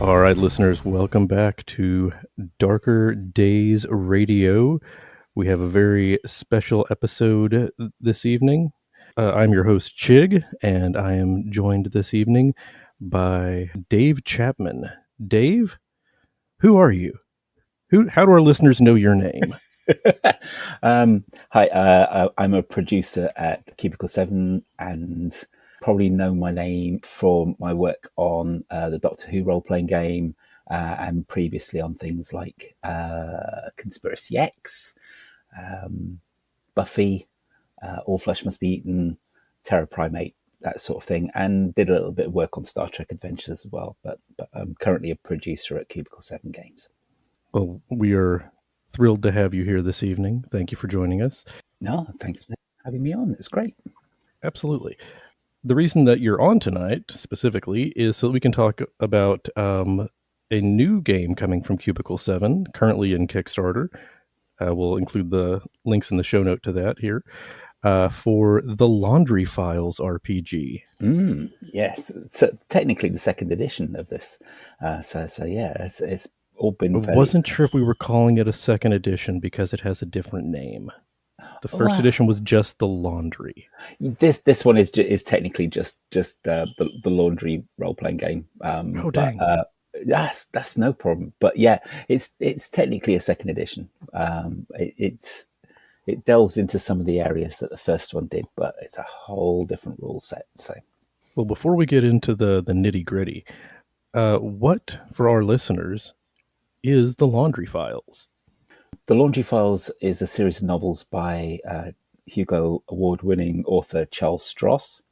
All right, listeners, welcome back to Darker Days Radio. We have a very special episode this evening. I'm your host, Chigg, and I am joined this evening by Dave Chapman. Dave, who are you? How do our listeners know your name? Hi, I'm a producer at Cubicle 7 and probably know my name from my work on the Doctor Who role-playing game and previously on things like Conspiracy X, Buffy, All Flesh Must Be Eaten, Terror Primate, that sort of thing, and did a little bit of work on Star Trek Adventures as well, but I'm currently a producer at Cubicle 7 Games. Well, we are thrilled to have you here this evening. Thank you for joining us. No, thanks for having me on. It's great. Absolutely. The reason that you're on tonight specifically is so that we can talk about a new game coming from Cubicle 7, currently in Kickstarter. We'll include the links in the show note to that here. For the Laundry Files RPG. Yes, so technically the second edition of this. So yeah, it's all been I fairly. wasn't sure if we were calling it a second edition because it has a different name. The first edition was just the Laundry. This one is technically just the Laundry role playing game. Oh dang! That's no problem. But yeah, it's technically a second edition. It delves into some of the areas that the first one did, but it's a whole different rule set. So, well, before we get into the nitty gritty, what for our listeners is the Laundry Files? The Laundry Files is a series of novels by Hugo Award-winning author Charles Stross.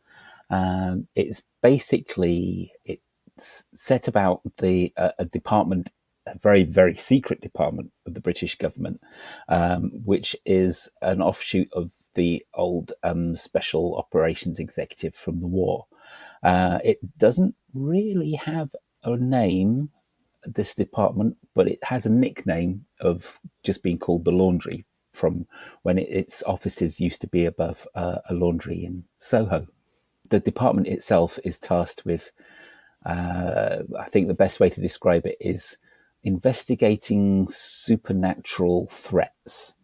It's set about a department, a very, very secret department of the British government, which is an offshoot of the old Special Operations Executive from the war. It doesn't really have a name, this department, but it has a nickname of just being called the Laundry from when its offices used to be above a laundry in Soho. The department itself is tasked with, I think the best way to describe it is investigating supernatural threats.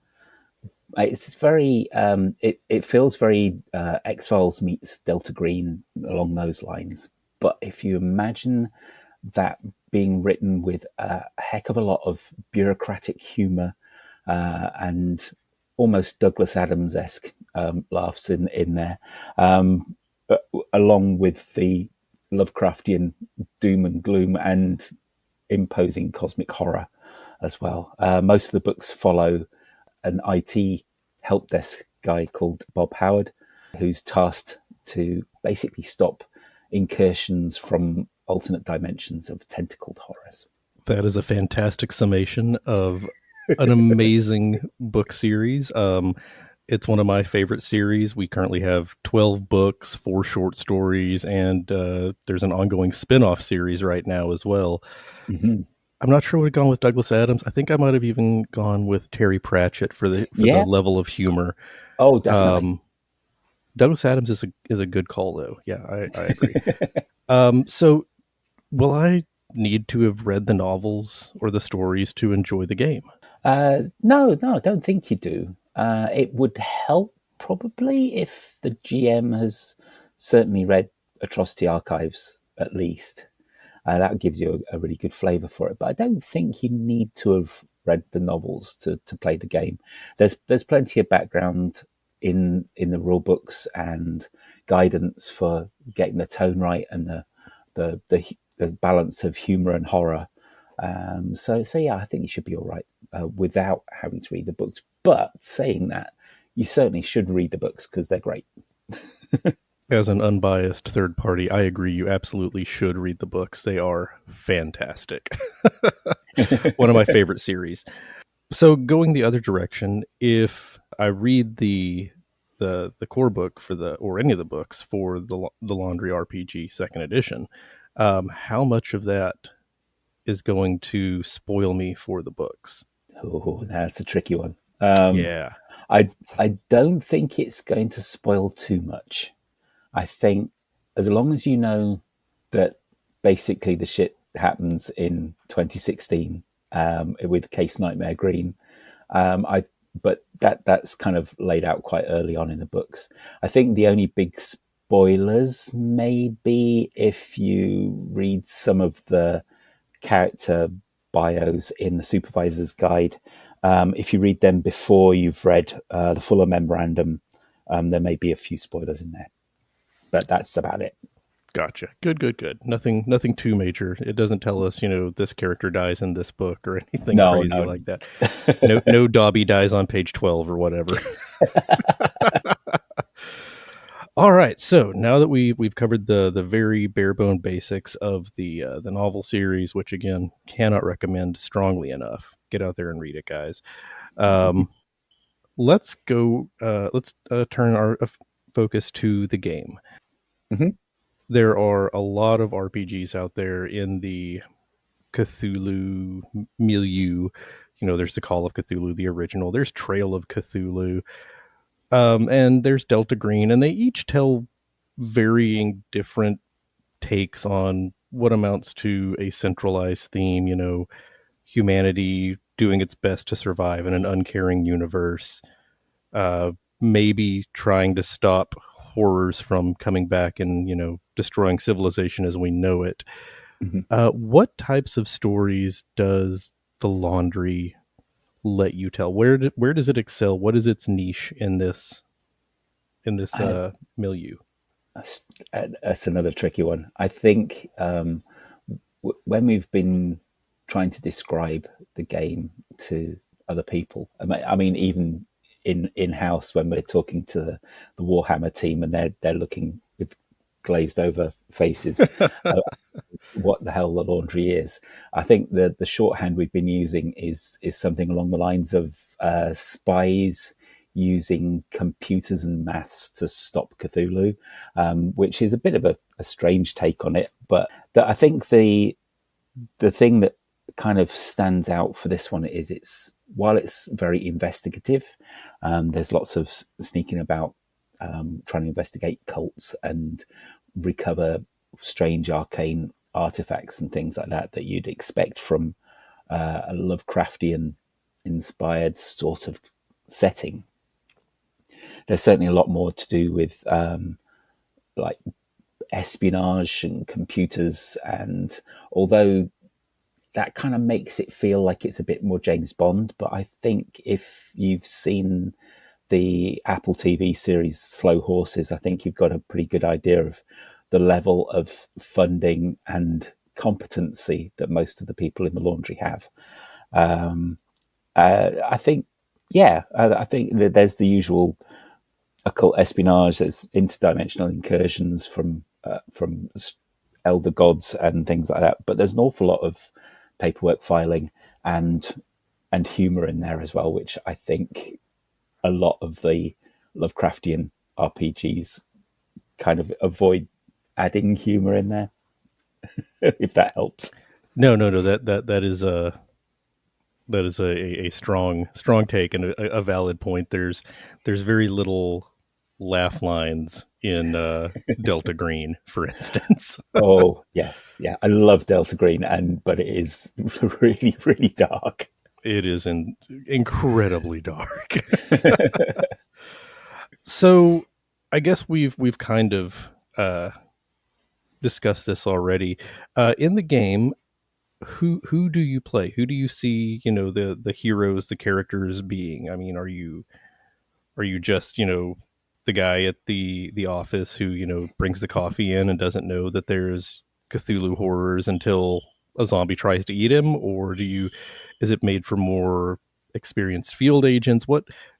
It's very, it feels very X-Files meets Delta Green along those lines. But if you imagine that being written with a heck of a lot of bureaucratic humor and almost Douglas Adams-esque laughs in there, along with the Lovecraftian doom and gloom and imposing cosmic horror as well. Most of the books follow an IT help desk guy called Bob Howard, who's tasked to basically stop incursions from alternate dimensions of tentacled horrors. That is a fantastic summation of an amazing book series. It's one of my favorite series. We currently have 12 books, 4 short stories, and there's an ongoing spin-off series right now as well. Mm-hmm. I'm not sure I would have gone with Douglas Adams. I think I might have even gone with Terry Pratchett for the level of humor. Oh, definitely. Douglas Adams is a good call, though. Yeah, I agree. So, will I need to have read the novels or the stories to enjoy the game? No, I don't think you do. It would help probably if the GM has certainly read Atrocity Archives at least. That gives you a really good flavour for it. But I don't think you need to have read the novels to play the game. There's plenty of background in the rule books and guidance for getting the tone right and the balance of humour and horror. So yeah, I think you should be all right without having to read the books. But saying that, you certainly should read the books because they're great. As an unbiased third party, I agree. You absolutely should read the books. They are fantastic. One of my favorite series. So going the other direction, if I read the core book or any of the books for the Laundry RPG second edition, how much of that is going to spoil me for the books? Oh, that's a tricky one. Yeah. I don't think it's going to spoil too much. I think as long as you know that basically the shit happens in 2016 with Case Nightmare Green. But that's kind of laid out quite early on in the books. I think the only big spoilers may be if you read some of the character bios in the supervisor's guide. If you read them before you've read the fuller memorandum, there may be a few spoilers in there, but that's about it. Gotcha. Good. Nothing too major. It doesn't tell us, this character dies in this book or anything crazy like that. No Dobby dies on page 12 or whatever. All right. So now that we've covered the very bare bone basics of the novel series, which again cannot recommend strongly enough, get out there and read it, guys. Let's go. Let's turn our focus to the game. Mm-hmm. There are a lot of RPGs out there in the Cthulhu milieu. There's the Call of Cthulhu, the original. There's Trail of Cthulhu, and there's Delta Green, and they each tell varying different takes on what amounts to a centralized theme. Humanity doing its best to survive in an uncaring universe. Maybe trying to stop horrors from coming back and destroying civilization as we know it. Mm-hmm. What types of stories does the Laundry let you tell? Where does it excel? What is its niche in this milieu? That's another tricky one. I think when we've been trying to describe the game to other people, I mean even in-house when we're talking to the Warhammer team and they're looking with glazed over faces what the hell the Laundry is. I think the shorthand we've been using is something along the lines of spies using computers and maths to stop Cthulhu, which is a bit of a strange take on it. But I think the thing that kind of stands out for this one is while it's very investigative, there's lots of sneaking about, trying to investigate cults and recover strange arcane artifacts and things like that you'd expect from a Lovecraftian inspired sort of setting. There's certainly a lot more to do with like espionage and computers, and although that kind of makes it feel like it's a bit more James Bond, but I think if you've seen the Apple TV series Slow Horses, I think you've got a pretty good idea of the level of funding and competency that most of the people in the Laundry have. I think that there's the usual occult espionage, there's interdimensional incursions from elder gods and things like that, but there's an awful lot of paperwork filing and humor in there as well, which I think a lot of the Lovecraftian RPGs kind of avoid adding humor in there. If that helps. No, that is a strong take and a valid point. There's very little laugh lines in Delta Green, for instance. Oh yes, yeah, I love Delta Green, but it is really, really dark. It is incredibly dark. So, I guess we've kind of discussed this already. In the game, who do you play? Who do you see? The heroes, the characters being. I mean, are you just the guy at the office who brings the coffee in and doesn't know that there's Cthulhu horrors until a zombie tries to eat him, or is it made for more experienced field agents?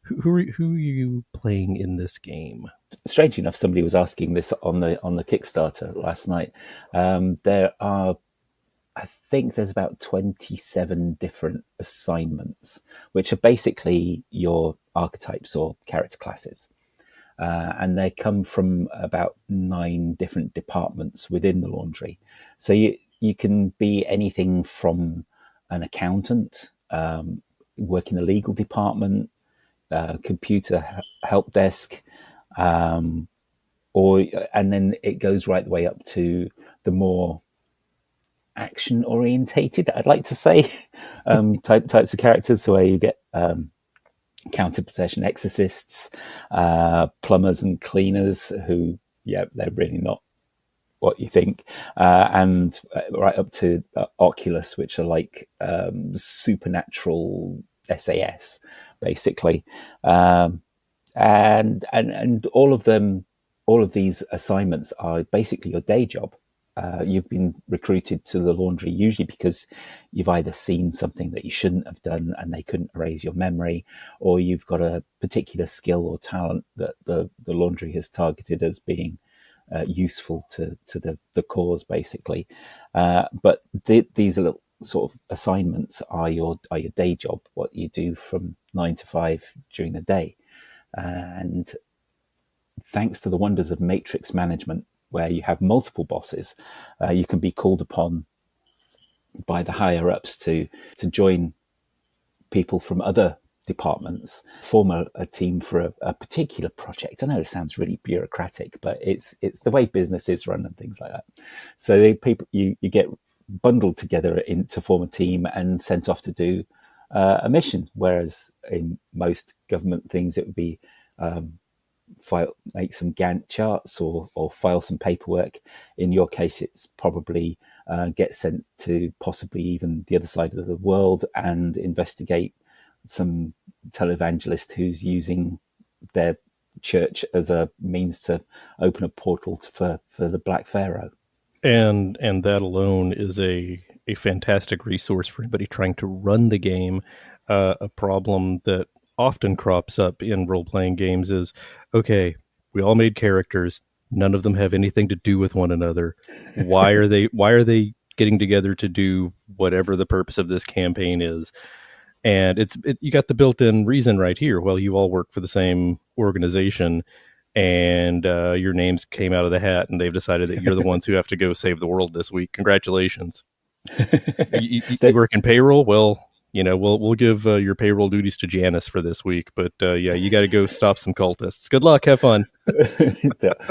Who are you playing in this game? Strange enough, somebody was asking this on the Kickstarter last night. There are, I think there's about 27 different assignments, which are basically your archetypes or character classes. And they come from about 9 different departments within the Laundry. So you can be anything from an accountant, work in the legal department, computer help desk, and then it goes right the way up to the more action orientated, I'd like to say, types of characters. So where you get counter possession exorcists, plumbers and cleaners who, they're really not what you think, and right up to Oculus, which are like supernatural SAS, basically, and all of them, all of these assignments are basically your day job. You've been recruited to the laundry usually because you've either seen something that you shouldn't have done and they couldn't erase your memory, or you've got a particular skill or talent that the laundry has targeted as being useful to the cause, basically. But these little sort of assignments are your day job, what you do from 9 to 5 during the day. And thanks to the wonders of matrix management, where you have multiple bosses, you can be called upon by the higher ups to join people from other departments, form a team for a particular project. I know it sounds really bureaucratic, but it's the way business is run and things like that. So you get bundled together to form a team and sent off to do a mission. Whereas in most government things, it would be make some Gantt charts or file some paperwork. In your case, it's probably get sent to possibly even the other side of the world and investigate some televangelist who's using their church as a means to open a portal for the Black Pharaoh. And that alone is a fantastic resource for anybody trying to run the game. A problem that often crops up in role-playing games is, okay, we all made characters, none of them have anything to do with one another. Why are they getting together to do whatever the purpose of this campaign is? And you got the built-in reason right here. Well, you all work for the same organization, and your names came out of the hat, and they've decided that you're the ones who have to go save the world this week. Congratulations. you work in payroll? Well, we'll give your payroll duties to Janice for this week. But you got to go stop some cultists. Good luck. Have fun.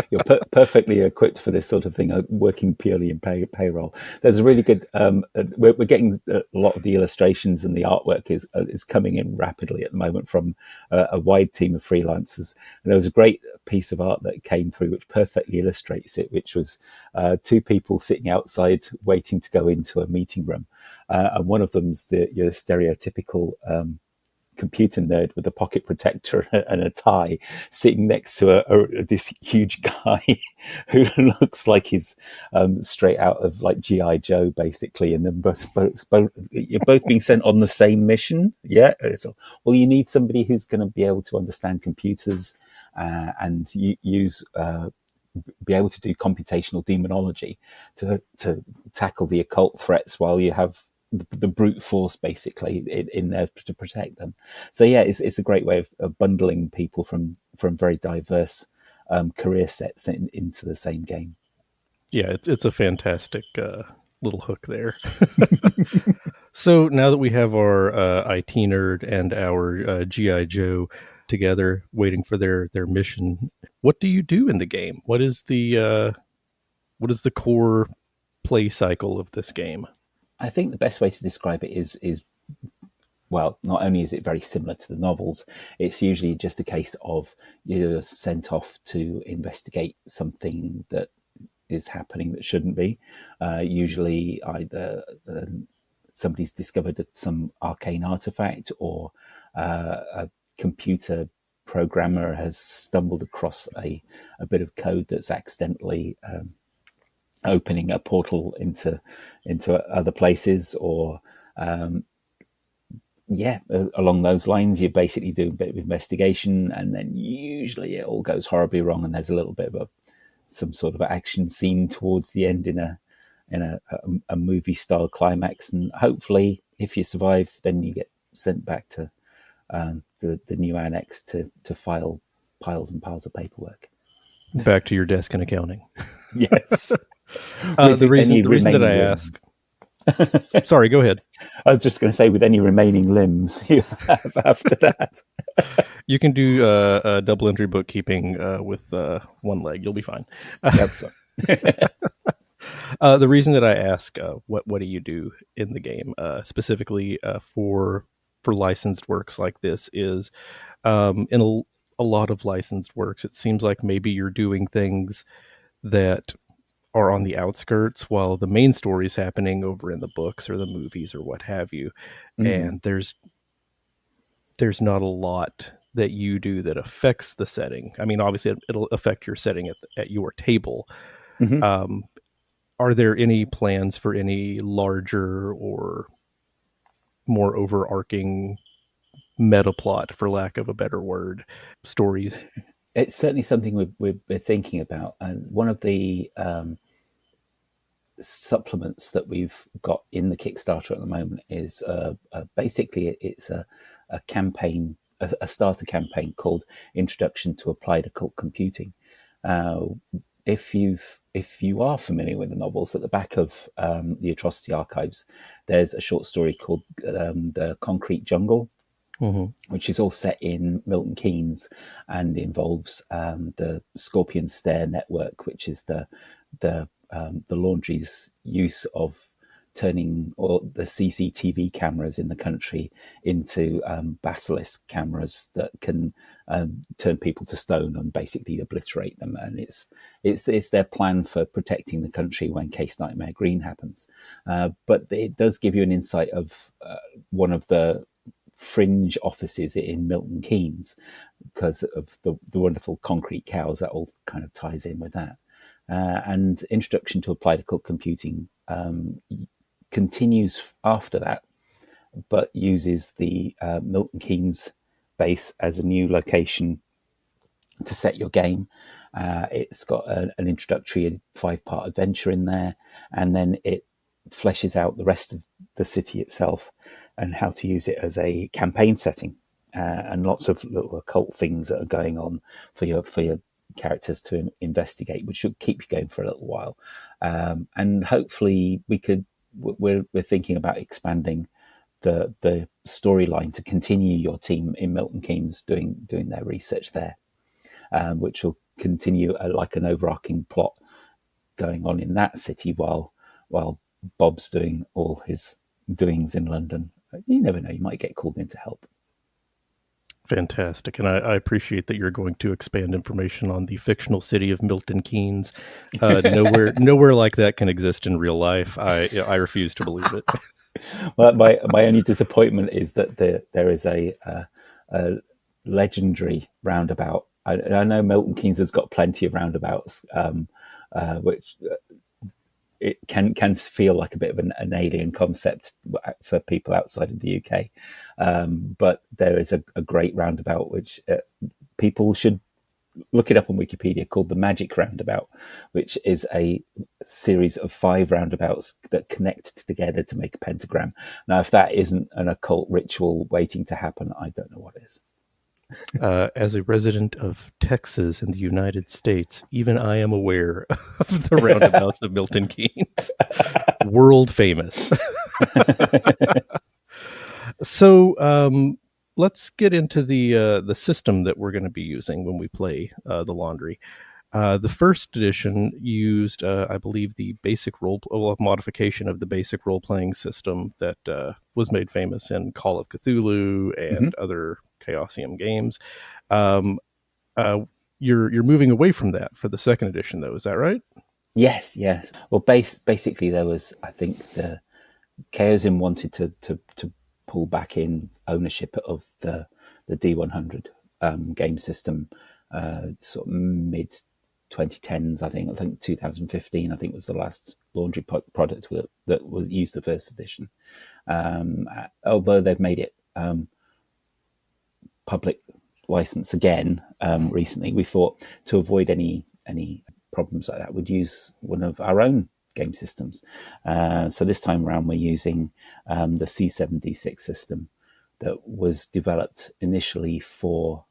You're perfectly equipped for this sort of thing, working purely in payroll. There's a really good, we're getting a lot of the illustrations, and the artwork is coming in rapidly at the moment from a wide team of freelancers. And there was a great piece of art that came through which perfectly illustrates it, which was two people sitting outside waiting to go into a meeting room. And one of them's your stereotypical computer nerd with a pocket protector and a tie, sitting next to this huge guy who looks like he's straight out of like G.I. Joe, basically. And then you're both being sent on the same mission. Yeah. So, well, you need somebody who's going to be able to understand computers and use be able to do computational demonology to tackle the occult threats, while you have the brute force basically in there to protect them. So yeah, it's a great way of bundling people from very diverse career sets into the same game. Yeah, it's a fantastic little hook there. So now that we have our IT nerd and our G.I. Joe together waiting for their mission, what do you do in the game? What is the core play cycle of this game? I think the best way to describe it is well, not only is it very similar to the novels, it's usually just a case of you're sent off to investigate something that is happening that shouldn't be. Usually either somebody's discovered some arcane artifact, or a computer programmer has stumbled across a bit of code that's accidentally opening a portal into other places, or along those lines. You basically do a bit of investigation, and then usually it all goes horribly wrong, and there's a little bit of some sort of action scene towards the end in a movie style climax. And hopefully, if you survive, then you get sent back to the new annex to file piles and piles of paperwork. Back to your desk in accounting. Yes. The reason that I asked. Sorry, go ahead. I was just going to say, with any remaining limbs you have after that. You can do double entry bookkeeping with one leg. You'll be fine. Yep, The reason that I ask, what do you do in the game, specifically for licensed works like this, is in a lot of licensed works, it seems like maybe you're doing things that are on the outskirts while the main story is happening over in the books or the movies or what have you, Mm. and there's not a lot that you do that affects the setting. I mean, obviously, it'll affect your setting at your table. Hmm. Um, are there any plans for any larger or more overarching meta plot, for lack of a better word, stories? It's certainly something we're thinking about, and one of the supplements that we've got in the Kickstarter at the moment is basically it's a campaign, a starter campaign called Introduction to Applied Occult Computing. Uh, if you are familiar with the novels, at the back of the Atrocity Archives, there's a short story called The Concrete Jungle, Mm-hmm. which is all set in Milton Keynes and involves the Scorpion Stair network, which is the laundry's use of turning all the CCTV cameras in the country into basilisk cameras that can turn people to stone and basically obliterate them. And it's their plan for protecting the country when Case Nightmare Green happens. But it does give you an insight of one of the fringe offices in Milton Keynes because of the wonderful concrete cows. That all kind of ties in with that. And Introduction to Applied Occult Computing continues after that, but uses the Milton Keynes base as a new location to set your game. It's got an introductory 5-part adventure in there, and then it fleshes out the rest of the city itself and how to use it as a campaign setting, and lots of little occult things that are going on for your characters to investigate, which should keep you going for a little while. And hopefully, we're thinking about expanding the storyline to continue your team in Milton Keynes doing their research there, which will continue like an overarching plot going on in that city while Bob's doing all his doings in London. You never know; you might get called in to help. Fantastic, and I appreciate that you're going to expand information on the fictional city of Milton Keynes. Nowhere like that can exist in real life. I refuse to believe it. Well, my only disappointment is that there is a legendary roundabout. I know Milton Keynes has got plenty of roundabouts, which it can feel like a bit of an alien concept for people outside of the UK. But there is a great roundabout which people should look it up on Wikipedia, called the Magic Roundabout, which is a series of 5 roundabouts that connect together to make a pentagram. Now, if that isn't an occult ritual waiting to happen, I don't know what is. As a resident of Texas in the United States, even I am aware of the roundabouts of Milton Keynes. World famous. So let's get into the system that we're going to be using when we play the Laundry. The first edition used, I believe, the basic modification of the basic role playing system that was made famous in Call of Cthulhu Mm-hmm. and other Chaosium games. Um, uh, you're moving away from that for the second edition, though. Is that right? Yes. Well, basically, there was, I think, the Chaosium wanted to pull back in ownership of the D100 game system, sort of mid 2010s. I think 2015. I think was the last laundry product that was used the first edition. Although they've made it public license again recently, we thought to avoid any problems like that, we'd use one of our own game systems. So this time around, we're using the C7D6 system that was developed initially for,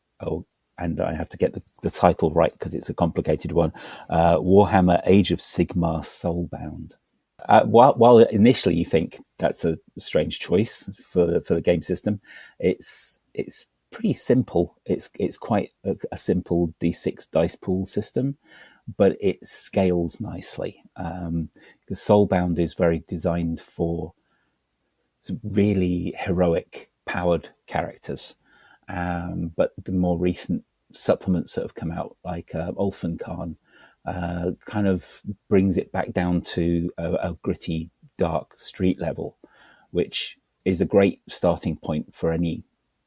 and I have to get the title right because it's a complicated one, Warhammer Age of Sigmar Soulbound. While initially you think that's a strange choice for the game system, it's pretty simple. It's quite a simple D6 dice pool system but it scales nicely. Because Soulbound is very designed for really heroic, powered characters. But the more recent supplements that have come out, like Ulfin Khan, kind of brings it back down to a gritty, dark street level, which is a great starting point for any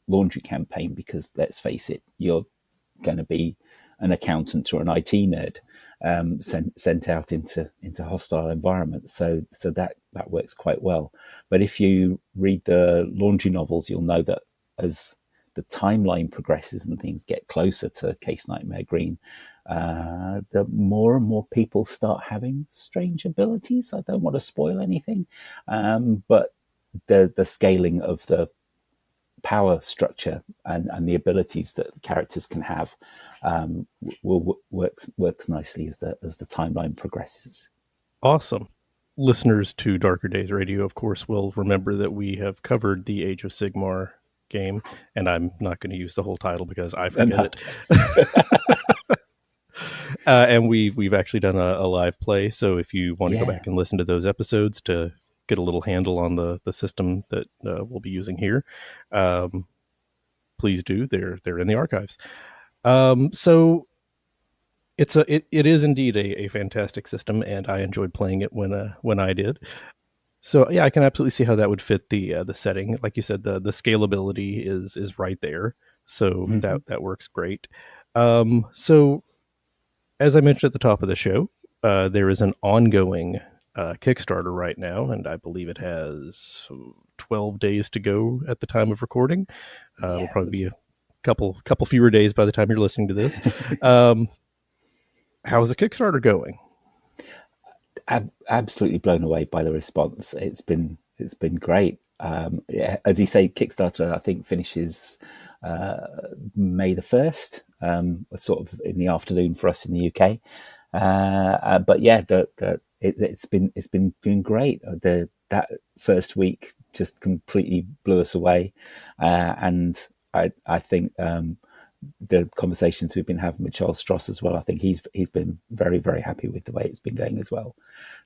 laundry campaign, because let's face it, you're going to be an accountant or an IT nerd sent out into hostile environments. So that works quite well. But if you read the laundry novels, you'll know that as the timeline progresses and things get closer to Case Nightmare Green, the more and more people start having strange abilities. I don't want to spoil anything, but the scaling of the power structure and the abilities that characters can have works nicely as the timeline progresses. Awesome. Listeners to Darker Days Radio, of course, will remember that we have covered the Age of Sigmar game, and I'm not going to use the whole title because I forget it. And we've actually done a live play, so if you want to go back and listen to those episodes to get a little handle on the system that we'll be using here, please do. They're in the archives. So it is indeed a fantastic system, and I enjoyed playing it when I did. So yeah, I can absolutely see how that would fit the setting. Like you said, the scalability is right there, so that works great. So as I mentioned at the top of the show, there is an ongoing Kickstarter right now, and I believe it has 12 days to go at the time of recording. It'll probably be a couple fewer days by the time you're listening to this. How's the Kickstarter going? Absolutely blown away by the response. It's been great. As you say, Kickstarter I think finishes May the 1st, sort of in the afternoon for us in the UK. But yeah, it's been doing great. That first week just completely blew us away, and I think the conversations we've been having with Charles Stross as well, I think he's been very, very happy with the way it's been going as well.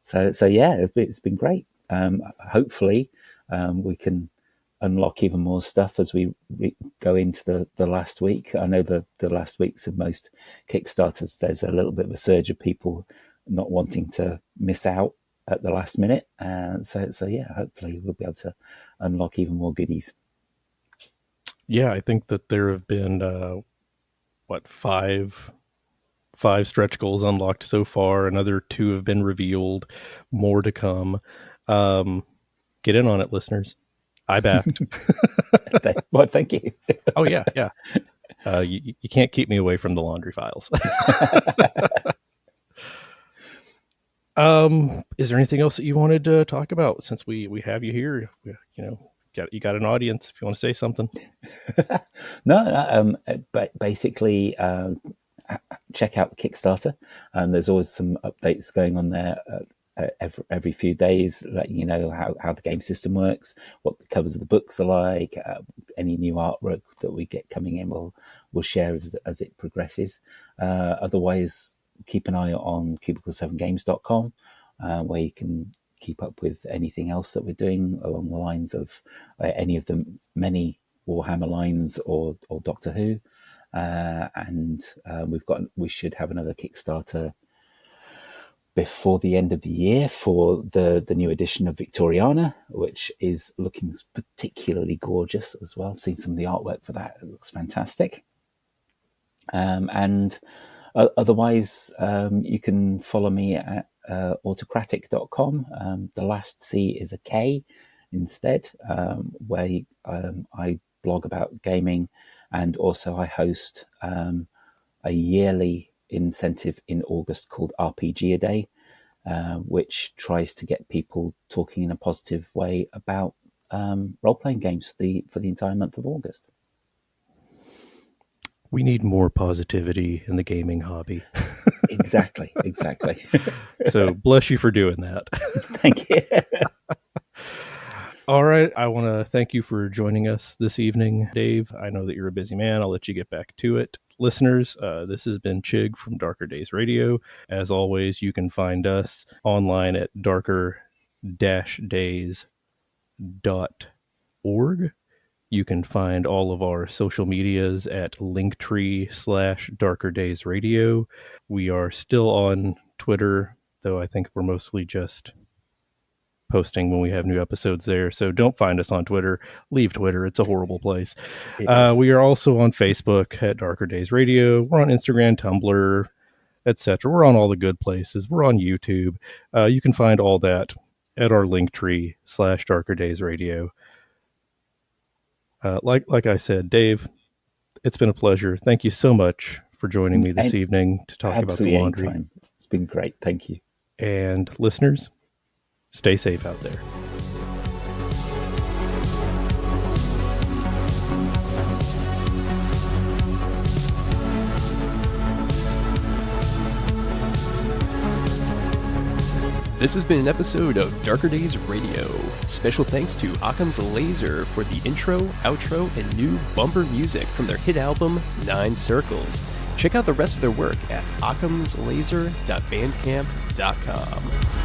So yeah, it's been great. Hopefully, we can unlock even more stuff as we go into the last week. I know the last weeks of most Kickstarters, there's a little bit of a surge of people not wanting to miss out at the last minute. So yeah, hopefully we'll be able to unlock even more goodies. Yeah, I think that there have been five stretch goals unlocked so far. Another 2 have been revealed. More to come. Get in on it, listeners. I backed. Well, thank you. Oh yeah. You can't keep me away from the laundry files. Is there anything else that you wanted to talk about since we have you here? You got an audience if you want to say something. No, but basically, check out the Kickstarter. There's always some updates going on there every few days, letting you know how the game system works, what the covers of the books are like, any new artwork that we get coming in, we'll share as it progresses. Otherwise, keep an eye on cubicle7games.com, where you can keep up with anything else that we're doing along the lines of any of the many Warhammer lines or Doctor Who. And we should have another Kickstarter before the end of the year for the new edition of Victoriana, which is looking particularly gorgeous as well. I've seen some of the artwork for that. It looks fantastic. And otherwise, you can follow me at autocratic.com. The last C is a K instead, where I blog about gaming, and also I host a yearly incentive in August called RPG a Day, which tries to get people talking in a positive way about role-playing games for the entire month of August. We need more positivity in the gaming hobby. Exactly. So bless you for doing that. Thank you. All right. I want to thank you for joining us this evening, Dave. I know that you're a busy man. I'll let you get back to it. Listeners, this has been Chigg from Darker Days Radio. As always, you can find us online at darker-days.org. You can find all of our social medias at linktree/darkerdaysradio. We are still on Twitter, though I think we're mostly just posting when we have new episodes there. So don't find us on Twitter. Leave Twitter. It's a horrible place. It is. We are also on Facebook at Darker Days Radio. We're on Instagram, Tumblr, etc. We're on all the good places. We're on YouTube. You can find all that at our linktree/darkerdaysradio. Like I said, Dave, it's been a pleasure. Thank you so much for joining me this evening to talk about the laundry. Anytime. It's been great. Thank you. And listeners, stay safe out there. This has been an episode of Darker Days Radio. Special thanks to Occam's Laser for the intro, outro, and new bumper music from their hit album, 9 Circles. Check out the rest of their work at occamslaser.bandcamp.com.